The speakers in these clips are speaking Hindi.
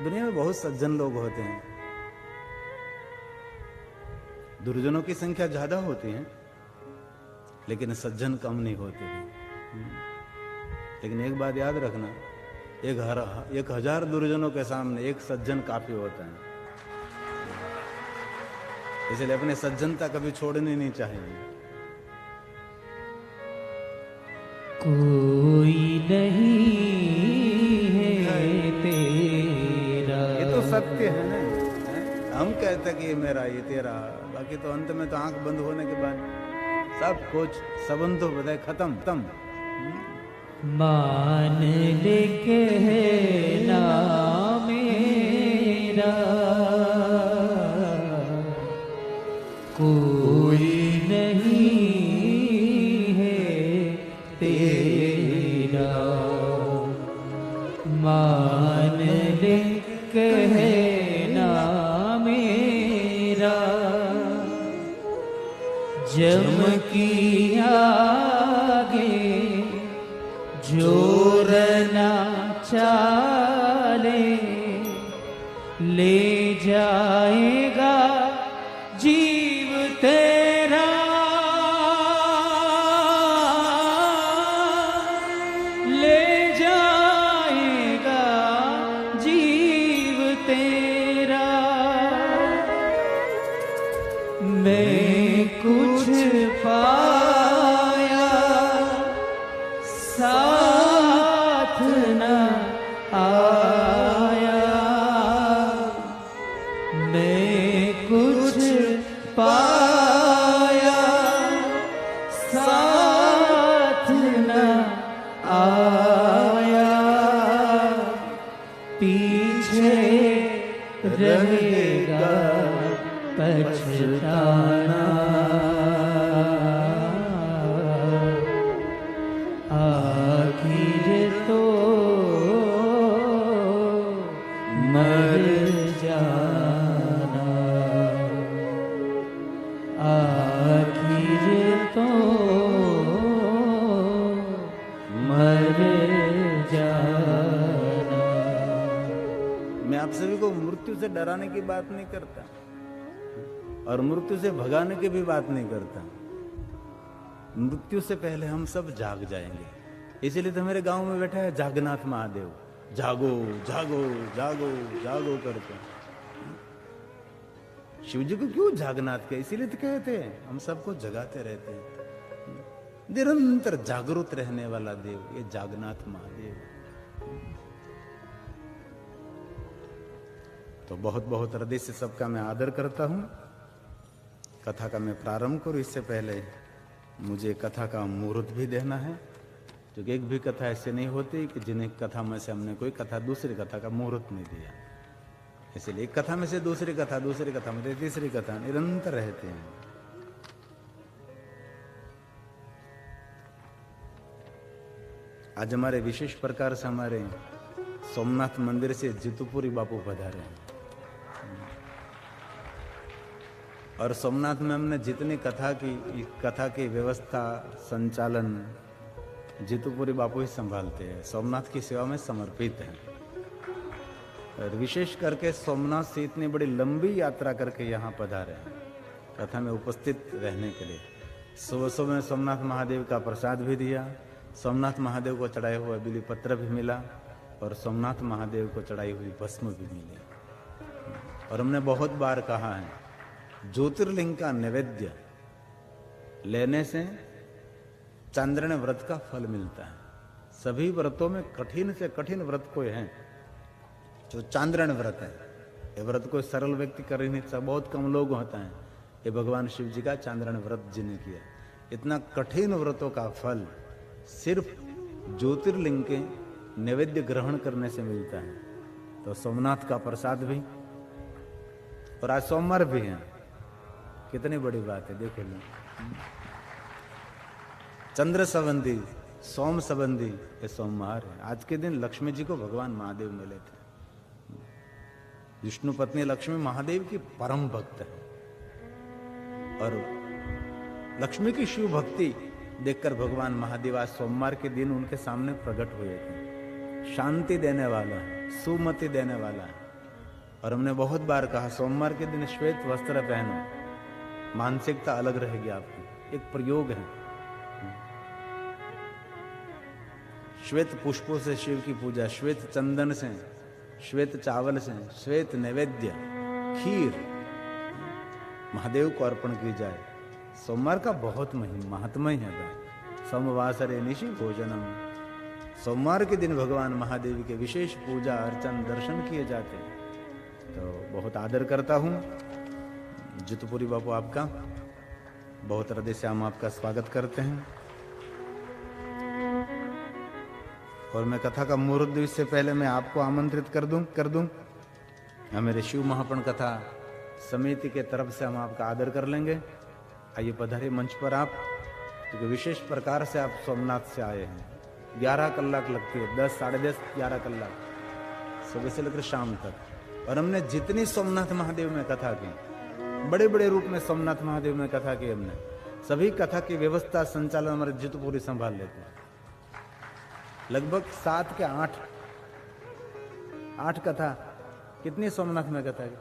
दुनिया में बहुत सज्जन लोग होते हैं, दुर्जनों की संख्या ज्यादा होती है लेकिन सज्जन कम नहीं होते हैं। लेकिन एक बात याद रखना, 1000 दुर्जनों के सामने एक सज्जन काफी होता है। इसलिए अपने सज्जनता कभी छोड़नी नहीं चाहिए। कोई नहीं है तेरा, ये तो सत्य है ना। हम कहते कि ये मेरा, ये तेरा, बाकी तो अंत में तो आंख बंद होने के बाद सब कुछ सबंध बताए खत्म। मान ले कहना मेरा, कोई नहीं है तेरा। मान ले कहना मेरा, जम की आगे जोर ना चाले, ले जाएगा जीव तेरा। ले जाएगा जीव तेरा। मैं कुछ पाया साथ न आया, मैं कुछ पाया साथ न आया। पीछे रहेगा पछताना, आखिर तो मर जाना, आखिर तो मर जाना। मैं आप सभी को मृत्यु से डराने की बात नहीं करता और मृत्यु से भगाने की भी बात नहीं करता। मृत्यु से पहले हम सब जाग जाएंगे। इसीलिए तो मेरे गांव में बैठा है जागनाथ महादेव, जागो जागो जागो जागो करके। शिव जी को क्यों जागनाथ के, इसीलिए तो कहते हैं हम सबको जगाते रहते हैं। निरंतर जागरूक रहने वाला देव ये जागनाथ महादेव। तो बहुत बहुत हृदय से सबका मैं आदर करता हूं। कथा का मैं प्रारंभ करूं इससे पहले मुझे कथा का मुहूर्त भी देना है, क्योंकि एक भी कथा ऐसे नहीं होती कि जिन्हें कथा में से हमने कोई कथा दूसरी कथा का मुहूर्त नहीं दिया। इसलिए एक कथा में से दूसरी कथा में से तीसरी कथा निरंतर रहते हैं। आज हमारे विशेष प्रकार से हमारे सोमनाथ मंदिर से जितुपुरी बापू पधारे हैं और सोमनाथ में हमने जितनी कथा की व्यवस्था संचालन जितुपुरी बापू ही संभालते हैं, सोमनाथ की सेवा में समर्पित हैं। और विशेष करके सोमनाथ से इतनी बड़ी लंबी यात्रा करके यहाँ पधारे हैं कथा में उपस्थित रहने के लिए। सुबह सुबह में सोमनाथ महादेव का प्रसाद भी दिया, सोमनाथ महादेव को चढ़ाए हुआ बिली पत्र भी मिला और सोमनाथ महादेव को चढ़ाई हुई भस्म भी मिली। और हमने बहुत बार कहा है ज्योतिर्लिंग का नैवेद्य लेने से चांद्रण व्रत का फल मिलता है। सभी व्रतों में कठिन से कठिन व्रत कोई है जो चांद्रण व्रत है। ये व्रत कोई सरल व्यक्ति कर ही नहीं सकता, बहुत कम लोग होता है। ये भगवान शिव जी का चांद्रण व्रत जिन्हें किया, इतना कठिन व्रतों का फल सिर्फ ज्योतिर्लिंग के नैवेद्य ग्रहण करने से मिलता है। तो सोमनाथ का प्रसाद भी, और आज सोमवार भी है, कितनी बड़ी बात है। देखो लो, चंद्र संबंधी सोम संबंधी ये सोमवार है। आज के दिन लक्ष्मी जी को भगवान महादेव मिले थे। विष्णु पत्नी लक्ष्मी महादेव की परम भक्त है और लक्ष्मी की शिव भक्ति देखकर भगवान महादेव आज सोमवार के दिन उनके सामने प्रकट हुए थे। शांति देने वाला है, सुमति देने वाला है। और हमने बहुत बार कहा सोमवार के दिन श्वेत वस्त्र पहनो, मानसिकता अलग रहेगी आपकी। एक प्रयोग है। श्वेत पुष्पों से शिव की पूजा, श्वेत चंदन से, श्वेत चावल से, श्वेत नैवेद्य, खीर महादेव को अर्पण की जाए। सोमवार का बहुत महात्म्य है। सोमवासरे निशि भोजनम, सोमवार के दिन भगवान महादेव के विशेष पूजा अर्चन दर्शन किए जाते हैं। तो बहुत आदर करता हूँ जितुपुरी बापू, आपका बहुत हृदय से हम आपका स्वागत करते हैं। और मैं कथा का मुहूर्त दिवस से पहले मैं आपको आमंत्रित कर दूं। मेरे शिव महापण कथा समिति के तरफ से हम आपका आदर कर लेंगे। आइए पधारिए मंच पर आप, क्योंकि विशेष प्रकार से आप सोमनाथ से आए हैं। 11 कलाक लगती है, 10, साढ़े 10, 11 कलाक सुबह से लेकर शाम तक। और हमने जितनी सोमनाथ महादेव में कथा की, बड़े बड़े रूप में सोमनाथ महादेव में कथा की, हमने सभी कथा की व्यवस्था संचालन हमारे जितुपुरी संभाल लेते हैं। लगभग 7 के 8 कथा, कितनी सोमनाथ में कथा की?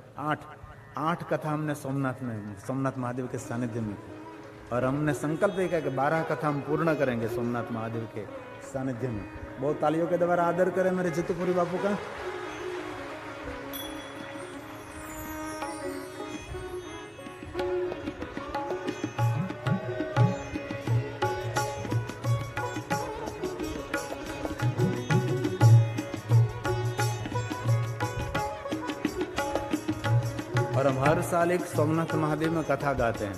8 कथा हमने सोमनाथ महादेव के सानिध्य में की। और हमने संकल्प किया कि 12 कथा हम पूर्ण करेंगे सोमनाथ महादेव के सानिध्य में। बहुत तालियों के द्वारा आदर करें मेरे जितुपुरी बापू का। और हम हर साल एक सोमनाथ महादेव में कथा गाते हैं।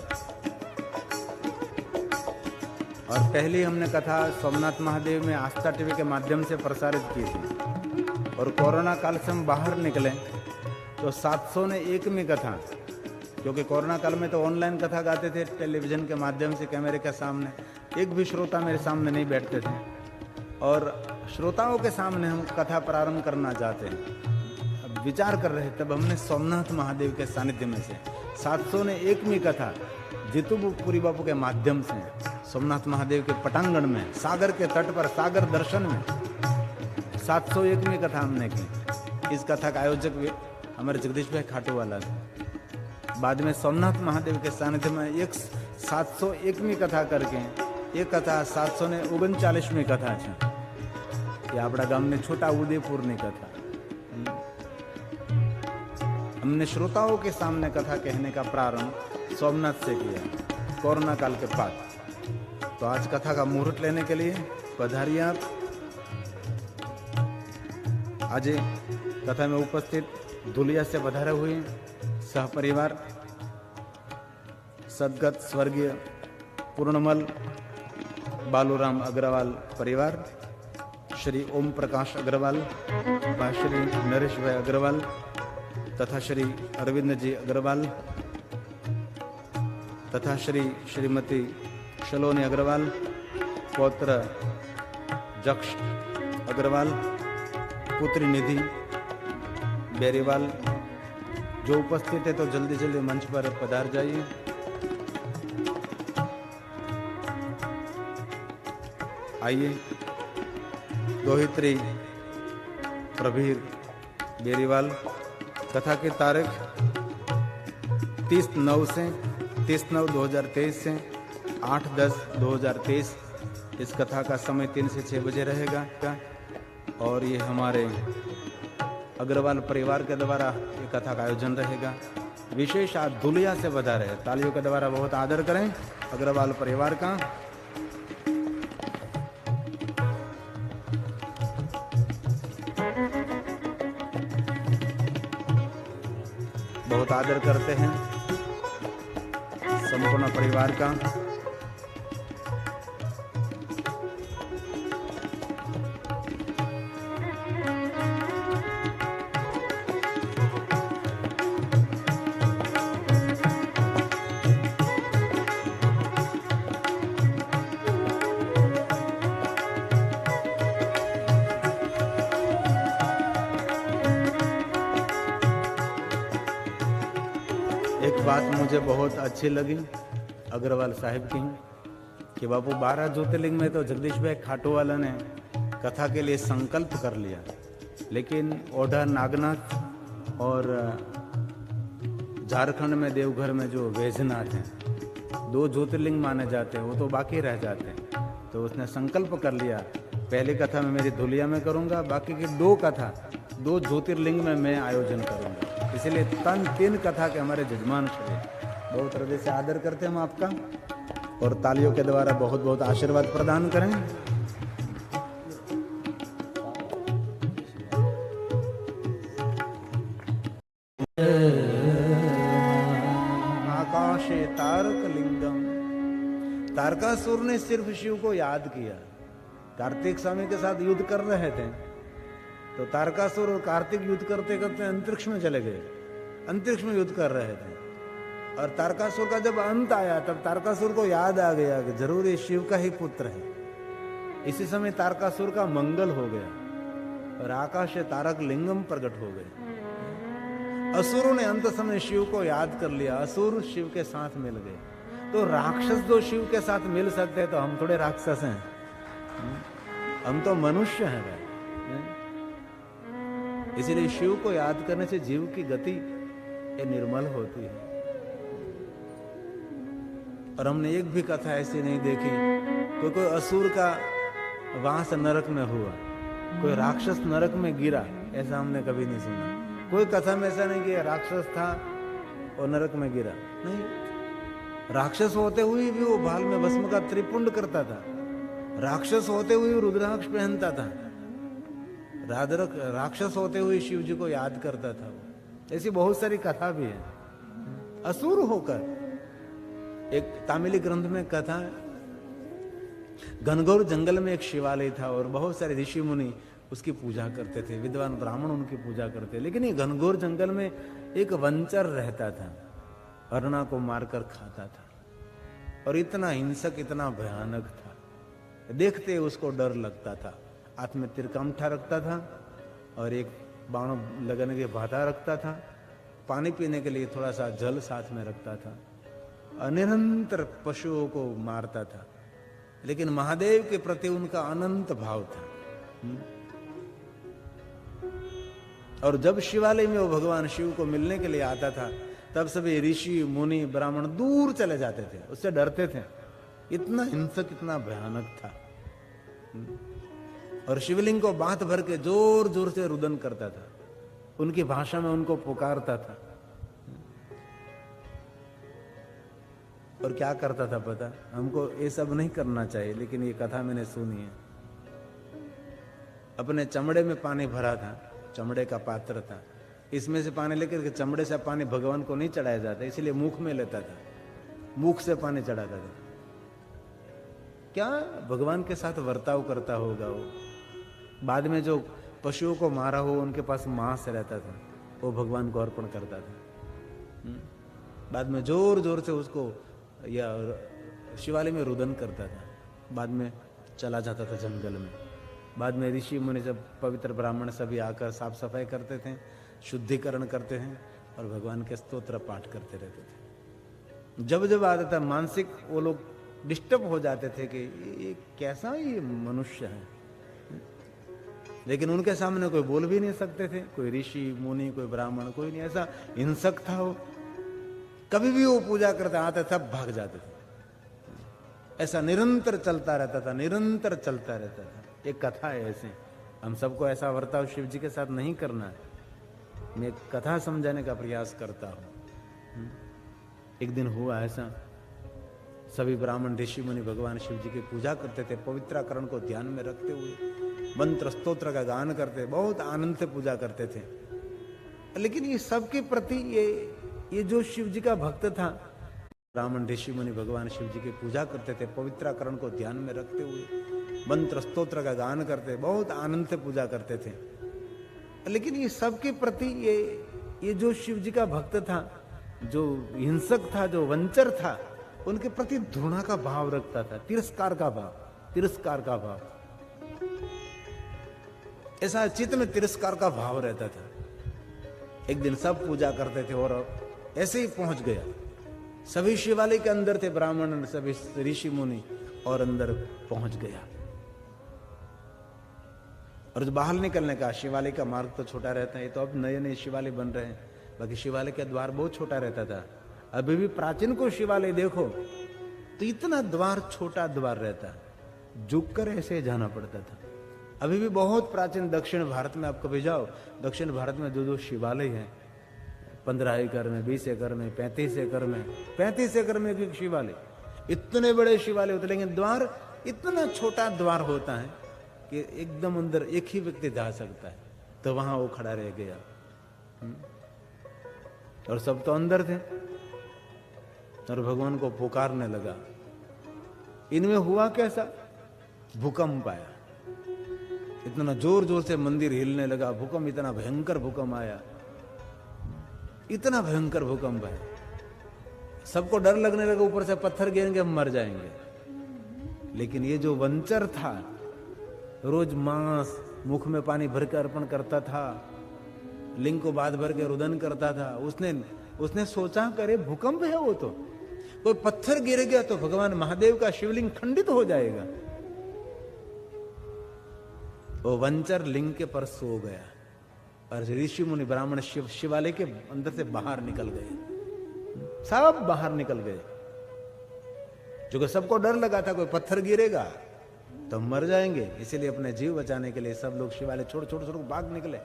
और पहली हमने कथा सोमनाथ महादेव में आस्था टीवी के माध्यम से प्रसारित की थी। और कोरोना काल से हम बाहर निकले तो 701वीं कथा, क्योंकि कोरोना काल में तो ऑनलाइन कथा गाते थे टेलीविजन के माध्यम से, कैमरे के सामने। एक भी श्रोता मेरे सामने नहीं बैठते थे। और श्रोताओं के सामने हम कथा प्रारंभ करना चाहते हैं, विचार कर रहे, तब हमने सोमनाथ महादेव के सानिध्य में से 701वीं कथा जितुपुरी बापू के माध्यम से सोमनाथ महादेव के पटांगण में, सागर के तट पर, सागर दर्शन में 701वीं कथा हमने की। इस कथा का आयोजक भी हमारे जगदीश भाई खाटू वाला है। बाद में सोमनाथ महादेव के सानिध्य में एक 701वीं कथा करके एक कथा 739મી कथा है। ये આપણા ગામની छोटा उदयपुर कथा हमने श्रोताओं के सामने कथा कहने का प्रारंभ सोमनाथ से किया, कोरोना काल के बाद। तो आज कथा का मुहूर्त लेने के लिए पधारिए आप। आज कथा में उपस्थित धुलिया से पधारे हुए सहपरिवार सदगत स्वर्गीय पूर्णमल बालूराम अग्रवाल परिवार, श्री ओम प्रकाश अग्रवाल व श्री नरेश भाई अग्रवाल तथा श्री अरविंद जी अग्रवाल तथा श्रीमती शलोनी अग्रवाल, पौत्र जक्ष अग्रवाल, पुत्री निधि बेरीवाल, जो उपस्थित है तो जल्दी जल्दी मंच पर पधार जाइए। आइए दोहित्री प्रवीर बेरीवाल। कथा की तारीख 30/9/2023 से 8/10/2023। इस कथा का समय 3 से 6 बजे रहेगा। और ये हमारे अग्रवाल परिवार के द्वारा ये कथा का आयोजन रहेगा। विशेष आज धुलिया से बधा रहे, तालियों के द्वारा बहुत आदर करें अग्रवाल परिवार का। बहुत आदर करते हैं संपूर्ण परिवार का। एक बात मुझे बहुत अच्छी लगी अग्रवाल साहिब की, कि बापू 12 ज्योतिर्लिंग में तो जगदीश भाई खाटू वाला ने कथा के लिए संकल्प कर लिया, लेकिन ओढ़ा नागनाथ और झारखंड में देवघर में जो वैजनाथ हैं, 2 ज्योतिर्लिंग माने जाते हैं, वो तो बाकी रह जाते हैं। तो उसने संकल्प कर लिया, पहली कथा में मेरी धुलिया में करूंगा, बाकी की 2 कथा 2 ज्योतिर्लिंग में मैं आयोजन करूंगा। इसलिए 3 कथा के हमारे जजमान खड़े, बहुत हृदय से आदर करते हैं हम आपका, और तालियों के द्वारा बहुत बहुत आशीर्वाद प्रदान करें। आकाशे तारक लिंगम। तारकासुर ने सिर्फ शिव को याद किया। कार्तिक स्वामी के साथ युद्ध कर रहे थे, तो तारकासुर और कार्तिक युद्ध करते करते अंतरिक्ष में चले गए, अंतरिक्ष में युद्ध कर रहे थे। और तारकासुर का जब अंत आया, तब तारकासुर को याद आ गया कि जरूर ये शिव का ही पुत्र है। इसी समय तारकासुर का मंगल हो गया और आकाश से तारक लिंगम प्रकट हो गए। असुरों ने अंत समय शिव को याद कर लिया, असुर शिव के साथ मिल गए। तो राक्षस जो शिव के साथ मिल सकते हैं, तो हम थोड़े राक्षस हैं, हम तो मनुष्य हैं भाई। इसीलिए शिव को याद करने से जीव की गति ये निर्मल होती है। और हमने एक भी कथा ऐसी नहीं देखी कोई असुर का वास नरक में हुआ, कोई राक्षस नरक में गिरा, ऐसा हमने कभी नहीं सुना। कोई कथा में ऐसा नहीं कि राक्षस था और नरक में गिरा, नहीं। राक्षस होते हुए भी वो भाल में भस्म का त्रिपुंड करता था, राक्षस होते हुए रुद्राक्ष पहनता था, राक्षस होते हुए शिव जी को याद करता था। ऐसी बहुत सारी कथा भी है। असुर होकर, एक तामिली ग्रंथ में कथा है, घनघोर जंगल में एक शिवालय था और बहुत सारे ऋषि मुनि उसकी पूजा करते थे, विद्वान ब्राह्मण उनकी पूजा करते। लेकिन ये घनघोर जंगल में एक वंचर रहता था, हरणा को मारकर खाता था और इतना हिंसक, इतना भयानक था, देखते उसको डर लगता था। हाथ में तिरकामठा रखता था और एक बाण लगाने के भाता रखता था, पानी पीने के लिए थोड़ा सा जल साथ में रखता था, निरंतर पशुओं को मारता था। लेकिन महादेव के प्रति उनका अनंत भाव था। और जब शिवालय में वो भगवान शिव को मिलने के लिए आता था, तब सभी ऋषि मुनि ब्राह्मण दूर चले जाते थे, उससे डरते थे, इतना हिंसक, इतना भयानक था। और शिवलिंग को बात भर के जोर जोर से रुदन करता था, उनकी भाषा में उनको पुकारता था। और क्या करता था पता? हमको ये सब नहीं करना चाहिए, लेकिन ये कथा मैंने सुनी है। अपने चमड़े में पानी भरा था, चमड़े का पात्र था, इसमें से पानी लेकर के, चमड़े से पानी भगवान को नहीं चढ़ाया जाता, इसलिए मुख में लेता था, मुख से पानी चढ़ाता था। क्या भगवान के साथ वर्ताव करता होगा वो। बाद में जो पशुओं को मारा हो, उनके पास मांस रहता था, वो भगवान को अर्पण करता था। बाद में जोर जोर से उसको या शिवालय में रुदन करता था, बाद में चला जाता था जंगल में। बाद में ऋषि मुनि, जब पवित्र ब्राह्मण सभी आकर साफ सफाई करते थे, शुद्धिकरण करते हैं और भगवान के स्तोत्र पाठ करते रहते थे। जब जब आता था मानसिक, वो लोग डिस्टर्ब हो जाते थे कि ये कैसा ये मनुष्य है, लेकिन उनके सामने कोई बोल भी नहीं सकते थे, कोई ऋषि मुनि, कोई ब्राह्मण, कोई नहीं। ऐसा हिंसक था वो। कभी भी वो पूजा करते आते सब भाग जाते थे। ऐसा निरंतर चलता रहता था, निरंतर चलता रहता था। एक कथा है ऐसे, हम सबको ऐसा वर्ताव शिव जी के साथ नहीं करना है। मैं एक कथा समझाने का प्रयास करता हूं। एक दिन हुआ ऐसा, सभी ब्राह्मण ऋषि मुनि भगवान शिव जी की पूजा करते थे, पवित्राकरण को ध्यान में रखते हुए मंत्र स्तोत्र का गान करते, बहुत आनंद से पूजा करते थे। लेकिन ये सबके प्रति ये जो शिव जी का भक्त था, ब्राह्मण ऋषि मुनि भगवान शिव जी की पूजा करते थे, पवित्राकरण को ध्यान में रखते हुए मंत्र स्तोत्र का गान करते, बहुत आनंद से पूजा करते थे। लेकिन ये सबके प्रति ये जो शिव जी का भक्त था, जो हिंसक था, जो वंचर था, उनके प्रति घृणा का भाव रखता था, तिरस्कार का भाव, तिरस्कार का भाव। ऐसा चित्त में तिरस्कार का भाव रहता था। एक दिन सब पूजा करते थे और ऐसे ही पहुंच गया, सभी शिवालय के अंदर थे ब्राह्मण, सभी ऋषि मुनि, और अंदर पहुंच गया। और जो बाहर निकलने का शिवालय का मार्ग तो छोटा रहता है, ये तो अब नए नए शिवालय बन रहे हैं, बाकी शिवालय का द्वार बहुत छोटा रहता था। अभी भी प्राचीन को शिवालय देखो तो इतना द्वार छोटा द्वार रहता है, झुक कर ऐसे जाना पड़ता था। अभी भी बहुत प्राचीन दक्षिण भारत में आप कभी जाओ, दक्षिण भारत में जो शिवालय है 15 एकड़ में, 20 एकड़ में, 35 एकड़ में, 35 एकड़ में एक शिवालय, इतने बड़े शिवालय होते, लेकिन द्वार इतना छोटा द्वार होता है कि एकदम अंदर एक ही व्यक्ति जा सकता है। तो वहां वो खड़ा रह गया और सब तो अंदर थे और भगवान को पुकारने लगा। इनमें हुआ कैसा, भूकंप आया, इतना जोर जोर से मंदिर हिलने लगा, भूकंप, इतना भयंकर भूकंप आया, इतना भयंकर भूकंप आया, सबको डर लगने लगा ऊपर से पत्थर गिरेंगे हम मर जाएंगे। लेकिन ये जो वंचर था, रोज मांस मुख में पानी भर के अर्पण करता था, लिंग को बात भर के रुदन करता था, उसने सोचा करे भूकंप है वो, तो कोई पत्थर गिर गया तो भगवान महादेव का शिवलिंग खंडित हो जाएगा। वो वंचर लिंग के पर सो गया और ऋषि मुनि ब्राह्मण शिवालय के अंदर से बाहर निकल गए, सब बाहर निकल गए, क्योंकि सबको डर लगा था कोई पत्थर गिरेगा तो हम मर जाएंगे। इसीलिए अपने जीव बचाने के लिए सब लोग शिवालय छोड़ छोड़ छोड़ भाग निकले।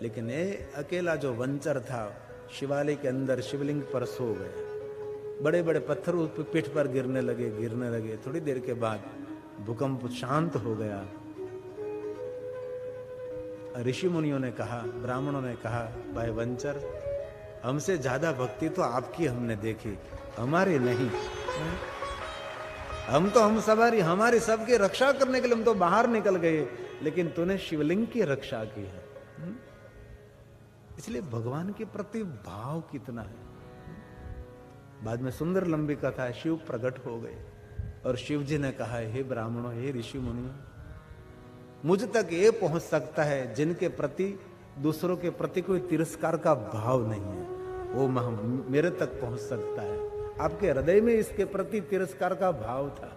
लेकिन ये अकेला जो वंचर था शिवालय के अंदर शिवलिंग पर सो गया। बड़े बड़े पत्थर उस पीठ पर गिरने लगे। थोड़ी देर के बाद भूकंप शांत हो गया। ऋषि मुनियों ने कहा, ब्राह्मणों ने कहा, भाई वंचर, हमसे ज्यादा भक्ति तो आपकी हमने देखी, हमारी नहीं। हम हमारी सबकी रक्षा करने के लिए हम तो बाहर निकल गए, लेकिन तूने शिवलिंग की रक्षा की है। इसलिए भगवान के प्रति भाव कितना है। बाद में सुंदर लंबी कथा है, शिव प्रकट हो गए और शिव जी ने कहा, हे ब्राह्मणों, हे ऋषि मुनियों, मुझ तक ये पहुंच सकता है जिनके प्रति दूसरों के प्रति कोई तिरस्कार का भाव नहीं है, वो मेरे तक पहुंच सकता है। आपके हृदय में इसके प्रति तिरस्कार का भाव था।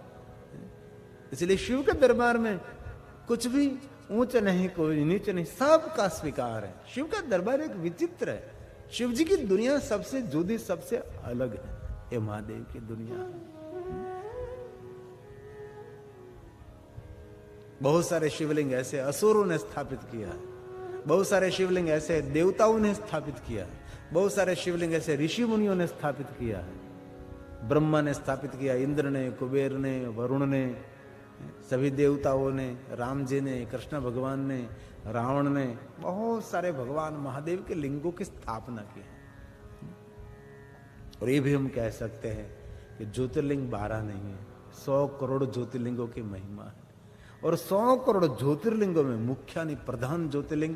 इसलिए शिव के दरबार में कुछ भी ऊंच नहीं, कोई नीच नहीं, सबका स्वीकार है। शिव का दरबार एक विचित्र है। शिव जी की दुनिया सबसे जुदी, सबसे अलग है। ये महादेव की दुनिया है। बहुत सारे शिवलिंग ऐसे असुरों ने स्थापित किया है, बहुत सारे शिवलिंग ऐसे देवताओं ने स्थापित किया है, बहुत सारे शिवलिंग ऐसे ऋषि मुनियों ने स्थापित किया है। ब्रह्मा ने स्थापित किया, इंद्र ने, कुबेर ने, वरुण ने, सभी देवताओं ने, राम जी ने, कृष्ण भगवान ने, रावण ने, बहुत सारे भगवान महादेव के लिंगों की स्थापना की है। और ये भी हम कह सकते हैं कि ज्योतिर्लिंग 12 नहीं है, 100 करोड़ ज्योतिर्लिंगों की महिमा है। और 100 करोड़ ज्योतिर्लिंगों में मुख्य नहीं, प्रधान ज्योतिर्लिंग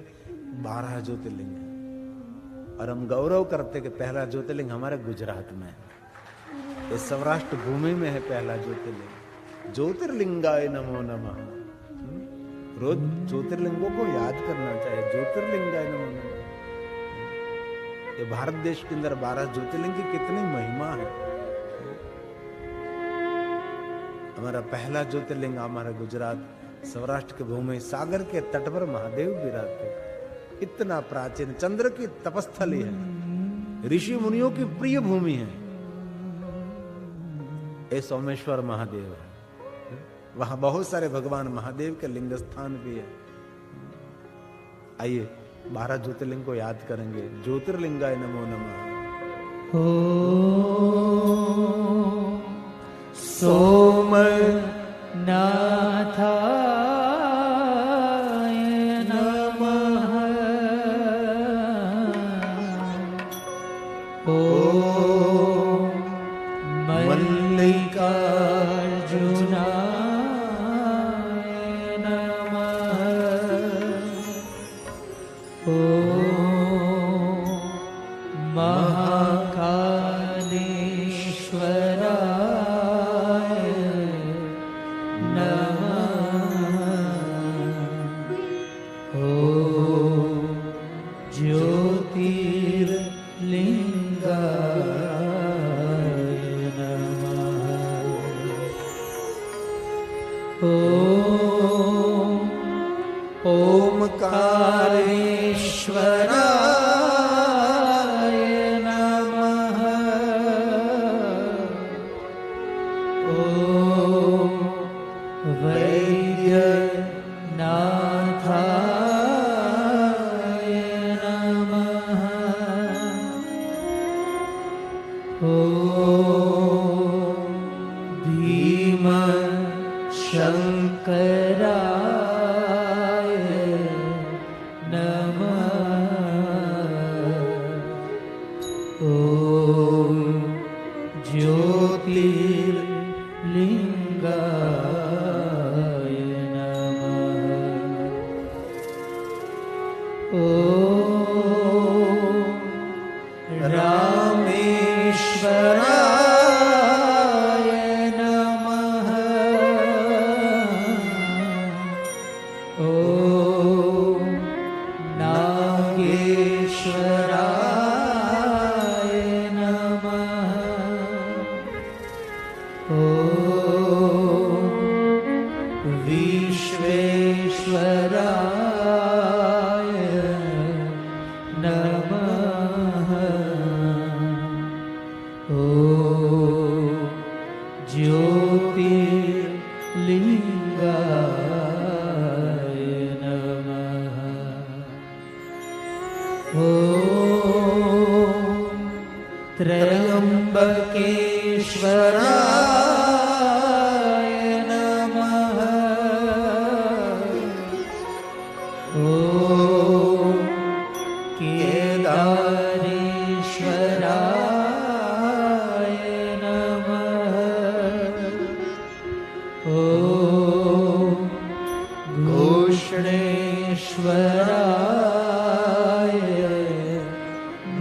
12 ज्योतिर्लिंग है। और हम गौरव करते कि पहला ज्योतिर्लिंग हमारे गुजरात में है, ये सौराष्ट्र भूमि में है पहला ज्योतिर्लिंग। ज्योतिर्लिंगाय नमो नमः। रोज ज्योतिर्लिंगों को याद करना चाहिए। ज्योतिर्लिंगाय नमो नमः। ये भारत देश के अंदर 12 ज्योतिर्लिंग की कितनी महिमा है। हमारा पहला ज्योतिर्लिंग हमारा गुजरात सौराष्ट्र की भूमि, सागर के तट पर महादेव विराजते, इतना प्राचीन, चंद्र की तपस्थली है, ऋषि मुनियों की प्रिय भूमि है। ये सोमेश्वर महादेव है, वहां बहुत सारे भगवान महादेव के लिंग स्थान भी है। आइए 12 ज्योतिर्लिंग को याद करेंगे। ज्योतिर्लिंगाय नमो नमः। सोमनाथाय नमः। ओम मल्लिकार्जुनाय नमः। ओम महाकालेश्वराय नमः। ओम ज्योतिर्लिंगाय नमः। ओम नमः। ॐ ज्योतिर्लिङ्गाय नमः। ॐ त्र्यम्बकेश्वराय नमः। ॐ केदारेश्वराय नमः। ॐ घोषणेश्वराय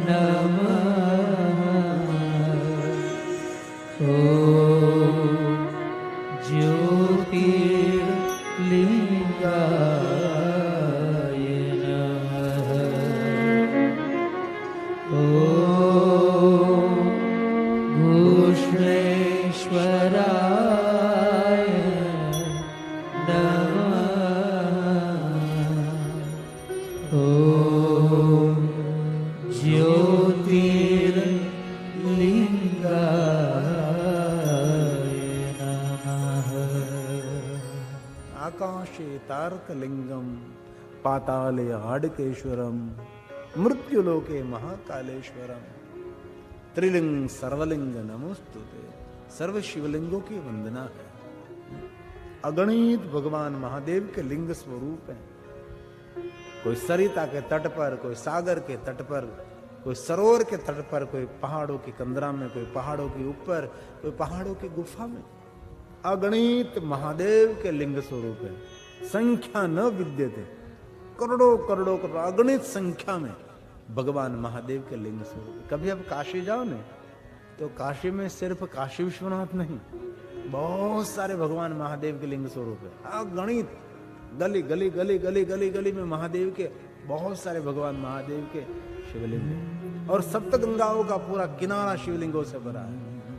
नमः। ॐ ज्योतिर्लिङ्गाय नमः। ॐ घोषणेश्वराय नमः। ॐ ज्योतिर्लिङ्गाय नमः। आकाशे तारकलिंगम पाताले आडकेश्वरम मृत्युलोके महाकालेश्वरम त्रिलिंग सर्वलिंग नमोस्तुते। सर्व शिवलिंगों की वंदना है। अगणित भगवान महादेव के लिंग स्वरूप हैं। कोई सरिता के तट पर, कोई सागर के तट पर, कोई सरोवर के तट पर, कोई पहाड़ों की कंदरा में, कोई पहाड़ों के ऊपर, कोई पहाड़ों की गुफा में। अगणित महादेव के लिंग स्वरूप है। संख्या न विद्यते। करोड़ों करोड़ों करोड़ अगणित संख्या में भगवान महादेव के लिंग स्वरूप है। कभी आप काशी जाओ ना, तो काशी में सिर्फ काशी विश्वनाथ नहीं, बहुत सारे भगवान महादेव के लिंग स्वरूप है। अगणित गली गली गली गली गली गली में महादेव के बहुत सारे भगवान महादेव के शिवलिंग हैं। और सप्त गंगाओं का पूरा किनारा शिवलिंगों से भरा है।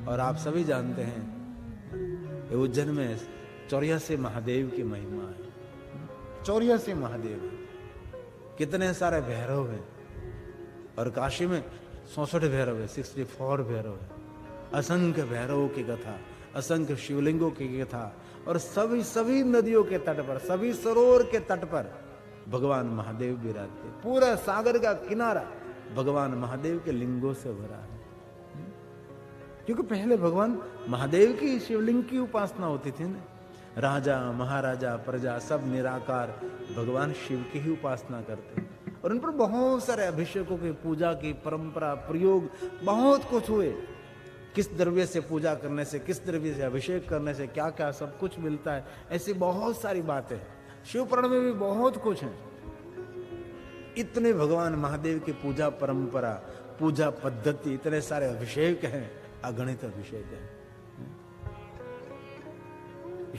और आप सभी जानते हैं उज्जैन में 84 महादेव की महिमा है। 84 महादेव है। कितने सारे भैरव हैं। और काशी में 64 भैरव है, 64 भैरव है। असंख्य भैरवों की कथा, असंख्य शिवलिंगों की कथा। और सभी नदियों के तट पर, सभी सरोवर के तट पर भगवान महादेव विराजते। पूरा सागर का किनारा भगवान महादेव के लिंगों से भरा है। क्योंकि पहले भगवान महादेव की शिवलिंग की उपासना होती थी ना। राजा महाराजा प्रजा सब निराकार भगवान शिव की ही उपासना करते। और उन पर बहुत सारे अभिषेकों की पूजा की परंपरा प्रयोग बहुत कुछ हुए। किस द्रव्य से पूजा करने से, किस द्रव्य से अभिषेक करने से क्या क्या सब कुछ मिलता है, ऐसी बहुत सारी बातें हैं। शिव पुराण में भी बहुत कुछ है। इतने भगवान महादेव की पूजा परंपरा, पूजा पद्धति, इतने सारे अभिषेक हैं, अगणित अभिषेक है।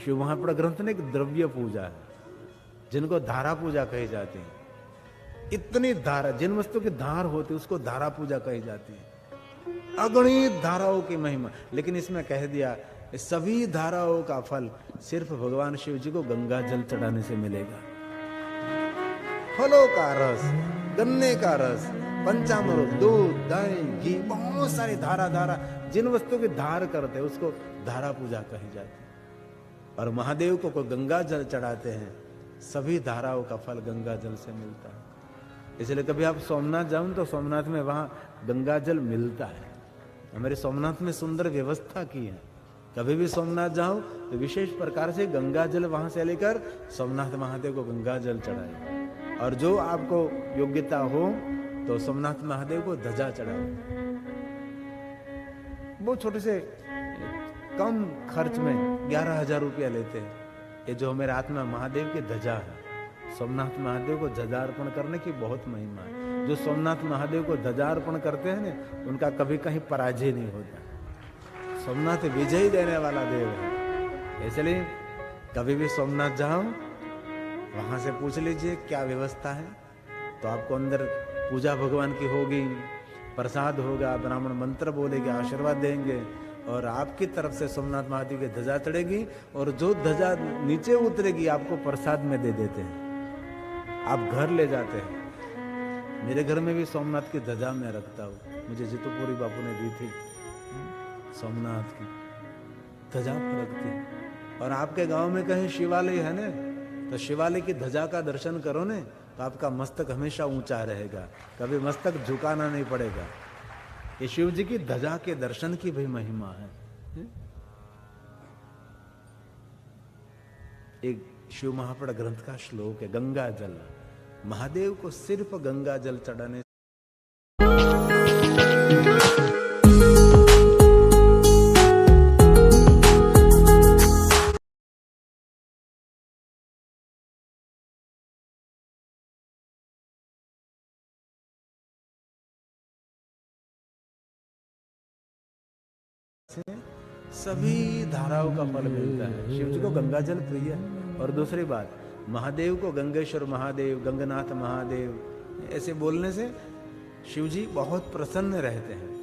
शिव महापुराण ग्रंथ ने एक द्रव्य पूजा है, जिनको धारा पूजा कही जाती है। इतनी धारा, जिन वस्तु की धार होती है उसको धारा पूजा कही जाती है। अगणित धाराओं की महिमा। लेकिन इसमें कह दिया सभी धाराओं का फल सिर्फ भगवान शिव जी को गंगा जल चढ़ाने से मिलेगा। फलों का रस, गन्ने का रस, पंचामृत, दूध, दही, घी, बहुत सारी धारा जिन वस्तु की धार करते हैं उसको धारा पूजा कही जाती है। और महादेव को कोई गंगा जल चढ़ाते हैं, सभी धाराओं का फल गंगा जल से मिलता है। इसलिए कभी आप सोमनाथ जाओ तो सोमनाथ में वहां गंगा जल मिलता है। हमारे सोमनाथ में सुंदर व्यवस्था की है। कभी भी सोमनाथ जाओ तो विशेष प्रकार से गंगा जल वहां से लेकर सोमनाथ महादेव को गंगा जल चढ़ाए। और जो आपको योग्यता हो तो सोमनाथ महादेव को ध्वजा चढ़ाओ। बहुत छोटे से कम खर्च में 11,000 रुपया लेते हैं। ये जो मेरे हाथ में महादेव की ध्वजा है, सोमनाथ महादेव को ध्वजा अर्पण करने की बहुत महिमा है। जो सोमनाथ महादेव को ध्वजा अर्पण करते हैं ना, उनका कभी कहीं पराजय नहीं होता। सोमनाथ विजय देने वाला देव है। इसलिए कभी भी सोमनाथ जाओ, वहां से पूछ लीजिए क्या व्यवस्था है, तो आपको अंदर पूजा भगवान की होगी, प्रसाद होगा, ब्राह्मण मंत्र बोलेंगे, आशीर्वाद देंगे और आपकी तरफ से सोमनाथ महादेव की ध्वजा चढ़ेगी। और जो ध्वजा नीचे उतरेगी आपको प्रसाद में दे देते हैं, आप घर ले जाते हैं। मेरे घर में भी सोमनाथ की ध्वजा मैं रखता हूँ, मुझे जितुपुरी बापू ने दी थी सोमनाथ की ध्वजा फरकती। और आपके गांव में कहीं शिवालय है ना, तो शिवालय की ध्वजा का दर्शन करो ने, तो आपका मस्तक हमेशा ऊंचा रहेगा, कभी मस्तक झुकाना नहीं पड़ेगा। ये शिव जी की ध्वजा के दर्शन की भी महिमा है। एक शिव महापड़ ग्रंथ का श्लोक है, गंगा जल, महादेव को सिर्फ गंगा जल चढ़ाने सभी धाराओं का फल मिलता है। शिव जी को गंगा जल प्रिय है। और दूसरी बात, महादेव को गंगेश्वर महादेव, गंगनाथ महादेव ऐसे बोलने से शिव जी बहुत प्रसन्न रहते हैं।